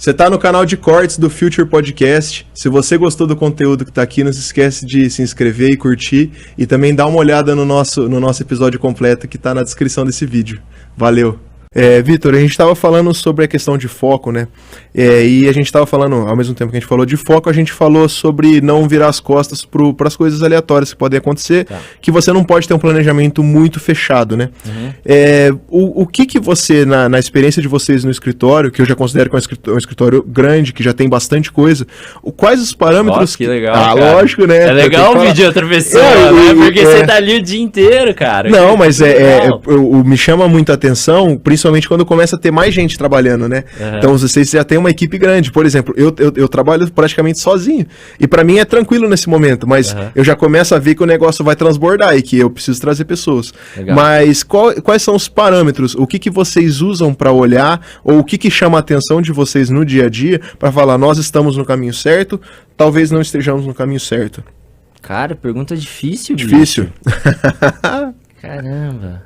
Você tá no canal de cortes do Future Podcast. Se você gostou do conteúdo que tá aqui, não se esquece de se inscrever e curtir. E também dá uma olhada no nosso episódio completo que tá na descrição desse vídeo. Valeu! Vitor, a gente estava falando sobre a questão de foco, né? E a gente estava falando, ao mesmo tempo que a gente falou de foco, a gente falou sobre não virar as costas para as coisas aleatórias que podem acontecer, que você não pode ter um planejamento muito fechado, né? O que você, na experiência de vocês no escritório, que eu já considero que é um escritório grande, que já tem bastante coisa, quais os parâmetros... Nossa, que legal, cara. Lógico, né? É legal o vídeo de outra pessoa, né? Porque você tá ali o dia inteiro, cara. Não, mas me chama muita atenção, principalmente quando começa a ter mais gente trabalhando, né? Então vocês já tem uma equipe grande. Por exemplo, eu trabalho praticamente sozinho. E pra mim é tranquilo nesse momento, mas eu já começo a ver que o negócio vai transbordar e que eu preciso trazer pessoas. Legal. Mas quais são os parâmetros? O que vocês usam pra olhar? Ou o que chama a atenção de vocês no dia a dia pra falar, nós estamos no caminho certo, talvez não estejamos no caminho certo? Cara, pergunta difícil, bicho. Difícil. Caramba.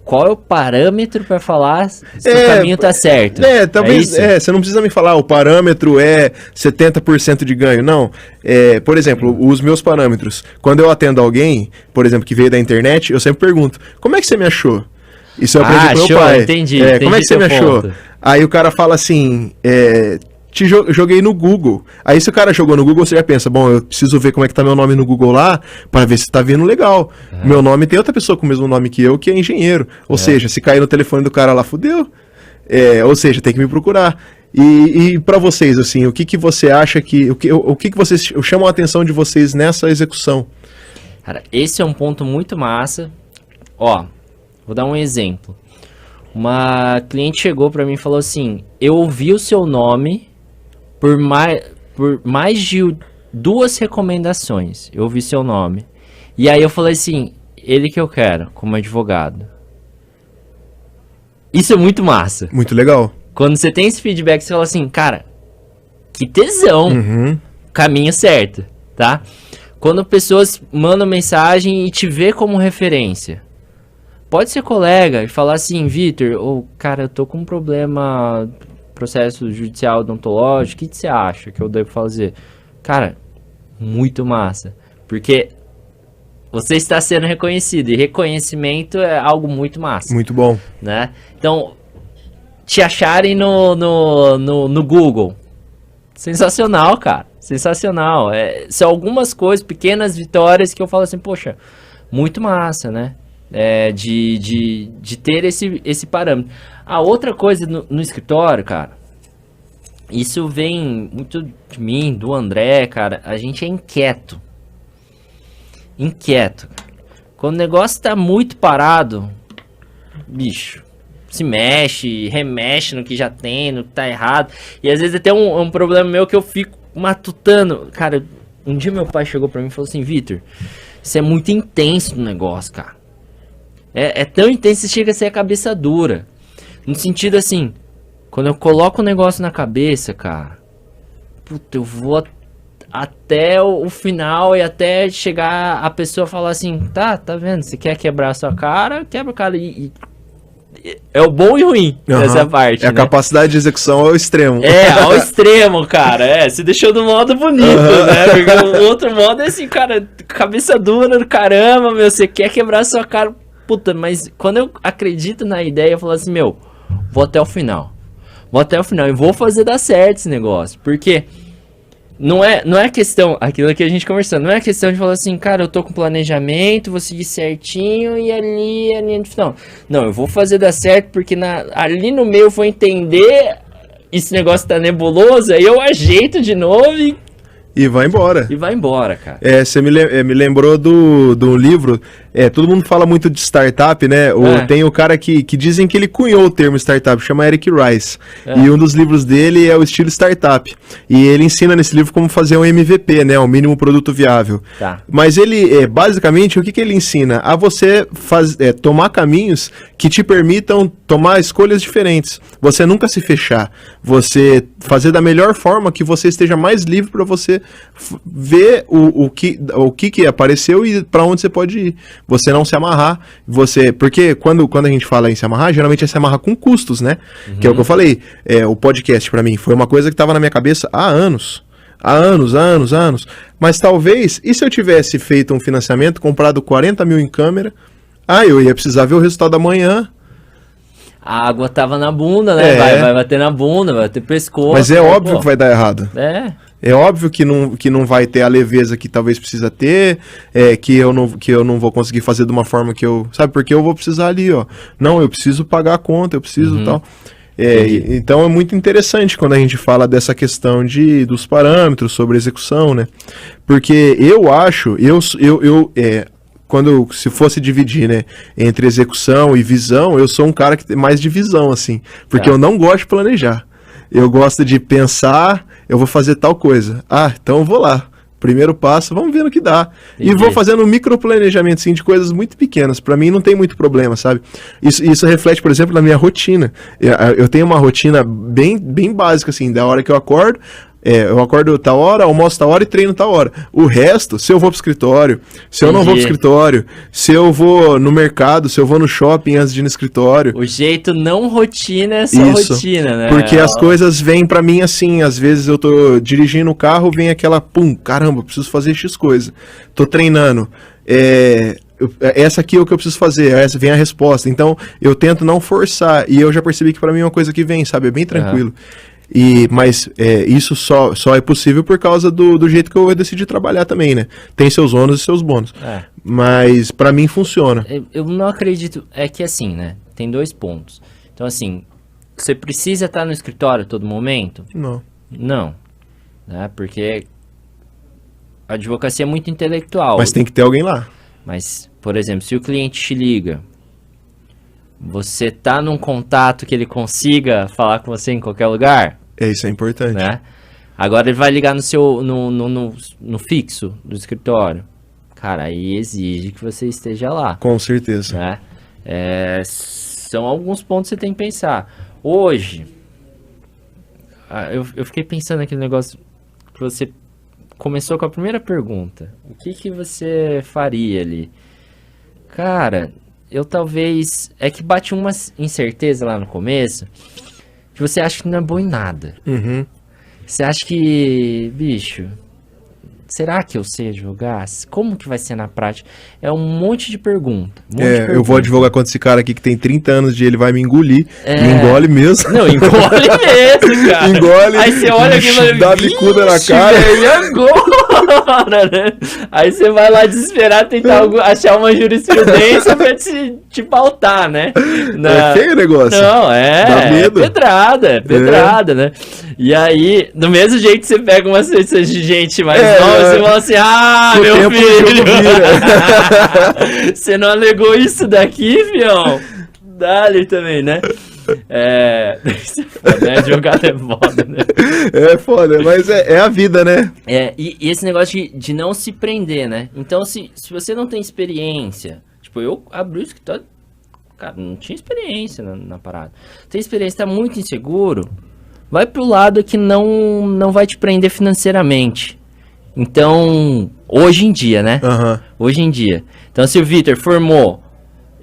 Qual é o parâmetro para falar se o caminho tá certo? Talvez, você não precisa me falar, o parâmetro é 70% de ganho, não. Por exemplo, os meus parâmetros, quando eu atendo alguém, por exemplo, que veio da internet, eu sempre pergunto, como é que você me achou? Isso eu aprendi com meu pai. Entendi, como é que você me achou? Aí o cara fala assim, joguei no Google. Aí se o cara jogou no Google, você já pensa, bom, eu preciso ver como é que tá meu nome no Google lá, para ver se tá vindo legal. Meu nome tem outra pessoa com o mesmo nome que eu, que é engenheiro. Ou seja, se cair no telefone do cara lá, fudeu. Ou seja, tem que me procurar. E para vocês, assim, o que você acha que... O que vocês chamam a atenção de vocês nessa execução? Cara, esse é um ponto muito massa. Ó, vou dar um exemplo. Uma cliente chegou para mim e falou assim, eu ouvi o seu nome... Por mais de 2 recomendações, eu ouvi seu nome. E aí eu falei assim, ele que eu quero, como advogado. Isso é muito massa. Muito legal. Quando você tem esse feedback, você fala assim, cara, que tesão, caminho certo, tá? Quando pessoas mandam mensagem e te vê como referência. Pode ser colega e falar assim, Vitor, cara, eu tô com um problema... processo judicial odontológico, o que você acha que eu devo fazer? Cara, muito massa, porque você está sendo reconhecido, e reconhecimento é algo muito massa. Muito bom. Né? Então, te acharem no Google, sensacional, cara, sensacional. São algumas coisas, pequenas vitórias que eu falo assim, poxa, muito massa, né? De ter esse parâmetro. A outra coisa no escritório, cara, isso vem muito de mim, do André, cara, a gente é inquieto. Quando o negócio tá muito parado, bicho, se mexe, remexe no que já tem, no que tá errado. E às vezes até um problema meu que eu fico matutando. Cara, um dia meu pai chegou pra mim e falou assim, Vitor, isso é muito intenso no negócio, cara. É tão intenso que chega a ser a cabeça dura. No sentido assim, quando eu coloco o negócio na cabeça, cara, puta, eu vou até o final e até chegar a pessoa falar assim, tá vendo, você quer quebrar a sua cara, quebra a cara. É o bom e ruim dessa parte, a capacidade de execução ao extremo. Ao extremo, cara. Você deixou do modo bonito, né? Porque o outro modo é assim, cara, cabeça dura do caramba, meu, você quer quebrar a sua cara. Puta, mas quando eu acredito na ideia, eu falo assim, vou até o final e vou fazer dar certo esse negócio, porque não é questão, aquilo que a gente conversou, não é questão de falar assim, cara, eu tô com planejamento, vou seguir certinho e ali a linha de final. Não, eu vou fazer dar certo porque ali no meio eu vou entender esse negócio tá nebuloso, aí eu ajeito de novo e vai embora. Cara. Você me lembrou do livro. Todo mundo fala muito de startup, né? Tem o cara que dizem que ele cunhou o termo startup, chama Eric Rice. E um dos livros dele é o estilo startup. E ele ensina nesse livro como fazer um MVP, né? O mínimo produto viável. Tá. Mas ele, basicamente, o que ele ensina? A você tomar caminhos que te permitam tomar escolhas diferentes. Você nunca se fechar. Você fazer da melhor forma que você esteja mais livre para você ver o que apareceu e para onde você pode ir. você não se amarrar, porque quando a gente fala em se amarrar, geralmente é se amarrar com custos, né? Que é o que eu falei, o podcast pra mim foi uma coisa que tava na minha cabeça há anos, mas talvez, e se eu tivesse feito um financiamento, comprado 40 mil em câmera, eu ia precisar ver o resultado amanhã. A água tava na bunda, né? Vai bater na bunda, vai bater pescoço. Mas é óbvio que vai dar errado. É óbvio que não vai ter a leveza que talvez precisa ter, que eu não vou conseguir fazer de uma forma que eu... Sabe, porque eu vou precisar ali, ó. Não, eu preciso pagar a conta, eu preciso tal. Então é muito interessante quando a gente fala dessa questão dos parâmetros sobre execução, né? Porque eu acho, se fosse dividir, né, entre execução e visão, eu sou um cara que tem mais de visão, assim, porque eu não gosto de planejar. Eu gosto de pensar, eu vou fazer tal coisa. Então eu vou lá. Primeiro passo, vamos ver no que dá. E vou fazendo um microplanejamento, assim, de coisas muito pequenas. Pra mim não tem muito problema, sabe? Isso reflete, por exemplo, na minha rotina. Eu tenho uma rotina bem básica, assim, da hora que eu acordo. Eu acordo tal hora, almoço tal hora e treino tal hora. O resto, se eu vou pro escritório, se eu não vou pro escritório, se eu vou no mercado, se eu vou no shopping antes de ir no escritório. O jeito não rotina é só rotina, né? Porque as coisas vêm pra mim assim, às vezes eu tô dirigindo o carro, vem aquela, caramba, preciso fazer X coisa. Tô treinando. Essa aqui é o que eu preciso fazer, essa vem a resposta. Então, eu tento não forçar, e eu já percebi que pra mim é uma coisa que vem, sabe? É bem tranquilo. Mas isso só é possível por causa do jeito que eu decidi trabalhar também, né? Tem seus ônus e seus bônus. Mas pra mim funciona. Eu não acredito. É que assim, né? Tem 2 pontos. Então, assim, você precisa estar no escritório a todo momento? Não. Né? Porque a advocacia é muito intelectual. Mas tem que ter alguém lá. Mas, por exemplo, se o cliente te liga, você tá num contato que ele consiga falar com você em qualquer lugar? Isso é importante. Né? Agora ele vai ligar no fixo do escritório. Cara, aí exige que você esteja lá. Com certeza. Né? São alguns pontos que você tem que pensar. Hoje, eu fiquei pensando naquele negócio que você começou com a primeira pergunta. O que você faria ali? Cara, eu talvez... É que bate uma incerteza lá no começo, que você acha que não é bom em nada. Você acha que, bicho, será que eu sei advogar? Como que vai ser na prática? É um monte de pergunta. Eu vou advogar contra esse cara aqui que tem 30 anos de ele vai me engolir. Me engole mesmo. Não, engole mesmo, cara. Engole. Aí você olha aqui e fala, dá bicuda na cara. Velho, agora, né? Aí você vai lá desesperado tentar achar uma jurisprudência pra te pautar, né? É feio o negócio. Não, Dá medo. É pedrada, né? E aí, do mesmo jeito que você pega uma sessão de gente mais nova, você fala assim, meu filho, você não alegou isso daqui, fião? Dá-lhe também, né? Jogada é foda, né? É foda, mas é a vida, né? E esse negócio de não se prender, né? Então, se você não tem experiência, tipo, eu abri o escritório, cara, não tinha experiência na parada. Tem experiência, tá muito inseguro, vai pro lado que não vai te prender financeiramente. Então, hoje em dia, né? Hoje em dia. Então, se o Vitor formou,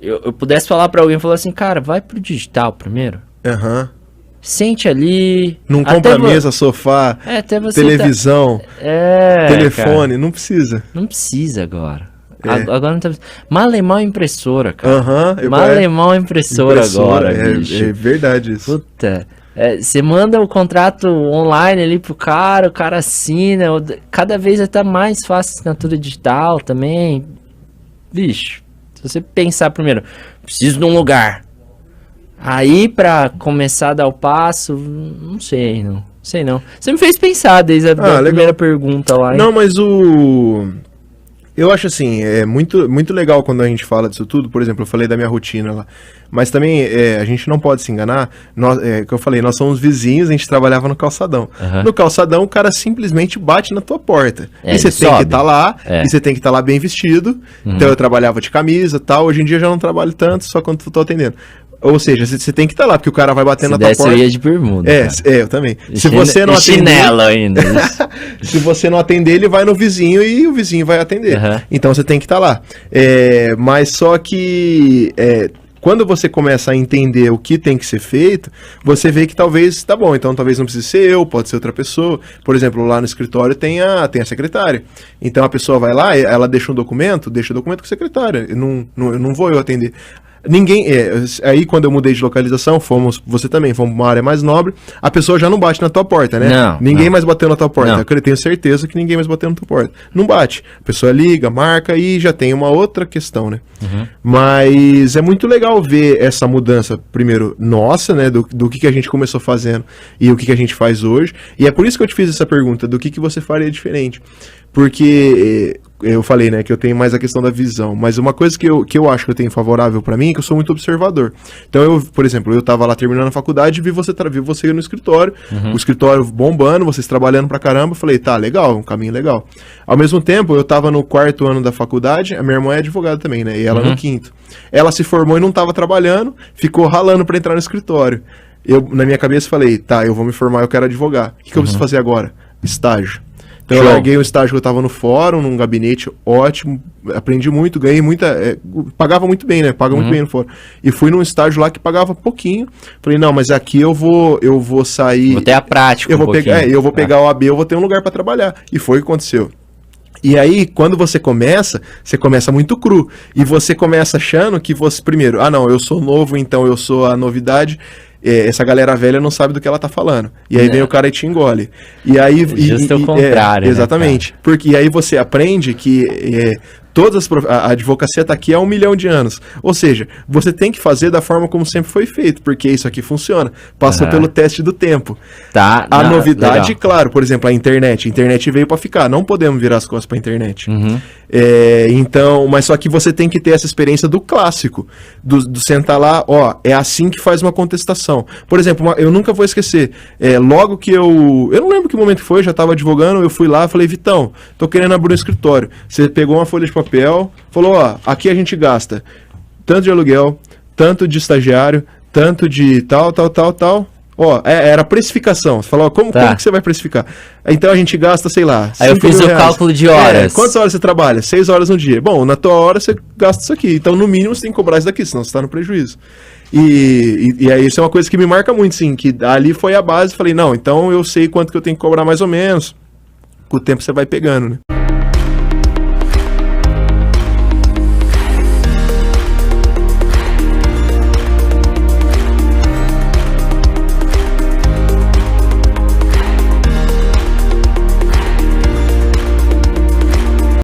eu pudesse falar pra alguém, falar assim, cara, vai pro digital primeiro. Sente ali. Não compra mesa, sofá, até você televisão, telefone, cara, não precisa. Não precisa agora. Agora não tá... Malemão impressora, cara. Malemão impressora agora, bicho. É verdade isso. Puta. Você manda o contrato online ali pro cara, o cara assina. Cada vez tá mais fácil a assinatura digital também. Bicho. Se você pensar primeiro, preciso de um lugar. Aí, pra começar a dar o passo, não sei não. Você me fez pensar desde a primeira pergunta lá, hein? Não, mas eu acho assim, é muito legal quando a gente fala disso tudo. Por exemplo, eu falei da minha rotina lá. Mas também, a gente não pode se enganar. Que eu falei, nós somos vizinhos, a gente trabalhava no calçadão. No calçadão, o cara simplesmente bate na tua porta. E você tem que estar lá, e você tem que estar lá bem vestido. Então eu trabalhava de camisa e tal. Hoje em dia eu já não trabalho tanto, só quando eu tô atendendo. Ou seja, você tem que estar lá, porque o cara vai bater Se na tua desse, porta. eu ia de bermuda. Eu também. Se você não atender, chinelo ainda. se você não atender, ele vai no vizinho e o vizinho vai atender. Uhum. Então você tem que estar lá. Mas só que quando você começa a entender o que tem que ser feito, você vê que talvez, tá bom, então talvez não precise ser eu, pode ser outra pessoa. Por exemplo, lá no escritório tem a secretária. Então a pessoa vai lá, ela deixa o documento com a secretária. Não vou eu atender. Ninguém. Aí quando eu mudei de localização, você também, fomos uma área mais nobre, a pessoa já não bate na tua porta, né? Ninguém mais bateu na tua porta. Eu tenho certeza que ninguém mais bateu na tua porta. Não bate. A pessoa liga, marca e já tem uma outra questão, né? Uhum. Mas é muito legal ver essa mudança, primeiro, nossa, né? Do que a gente começou fazendo e o que a gente faz hoje. E é por isso que eu te fiz essa pergunta, do que você faria diferente. Porque eu falei, né, que eu tenho mais a questão da visão, mas uma coisa que eu acho que eu tenho favorável pra mim é que eu sou muito observador. Então, por exemplo, eu tava lá terminando a faculdade e vi você no escritório, o escritório bombando, vocês trabalhando pra caramba, eu falei, tá, legal, um caminho legal. Ao mesmo tempo, eu tava no 4º ano da faculdade, a minha irmã é advogada também, né, e ela no 5º. Ela se formou e não tava trabalhando, ficou ralando pra entrar no escritório. Eu, na minha cabeça, falei, tá, eu vou me formar, eu quero advogar. O que eu preciso fazer agora? Estágio. Então eu larguei o estágio que eu estava no fórum, num gabinete ótimo, aprendi muito, ganhei muita... pagava muito bem, né? Paga muito bem no fórum. E fui num estágio lá que pagava pouquinho. Falei, não, mas aqui eu vou sair... Vou ter a prática eu vou pegar o AB, eu vou ter um lugar para trabalhar. E foi o que aconteceu. E aí, quando você começa muito cru. E você começa achando que você... Primeiro, não, eu sou novo, então eu sou a novidade... essa galera velha não sabe do que ela tá falando. E aí vem o cara e te engole. E aí... Justo o contrário, exatamente. Né, porque aí você aprende que a advocacia tá aqui há 1 milhão de anos. Ou seja, você tem que fazer da forma como sempre foi feito, porque isso aqui funciona. Passou pelo teste do tempo. Tá. A novidade, legal. Claro, por exemplo, a internet. A internet veio para ficar. Não podemos virar as costas pra internet. Então, mas só que você tem que ter essa experiência do clássico. Do sentar lá, é assim que faz uma contestação. Por exemplo, eu nunca vou esquecer. Logo que eu não lembro que momento foi, já estava advogando, eu fui lá e falei, Vitão, tô querendo abrir um escritório. Você pegou uma folha de papel, falou, aqui a gente gasta tanto de aluguel, tanto de estagiário, tanto de tal. Era precificação. Você falou, como que você vai precificar? Então a gente gasta, sei lá, aí eu fiz o cálculo de horas. Quantas horas você trabalha? 6 horas no dia. Bom, na tua hora você gasta isso aqui. Então, no mínimo, você tem que cobrar isso daqui, senão você está no prejuízo. E aí isso é uma coisa que me marca muito, sim, que ali foi a base. Falei, não, então eu sei quanto que eu tenho que cobrar mais ou menos. Com o tempo você vai pegando, né?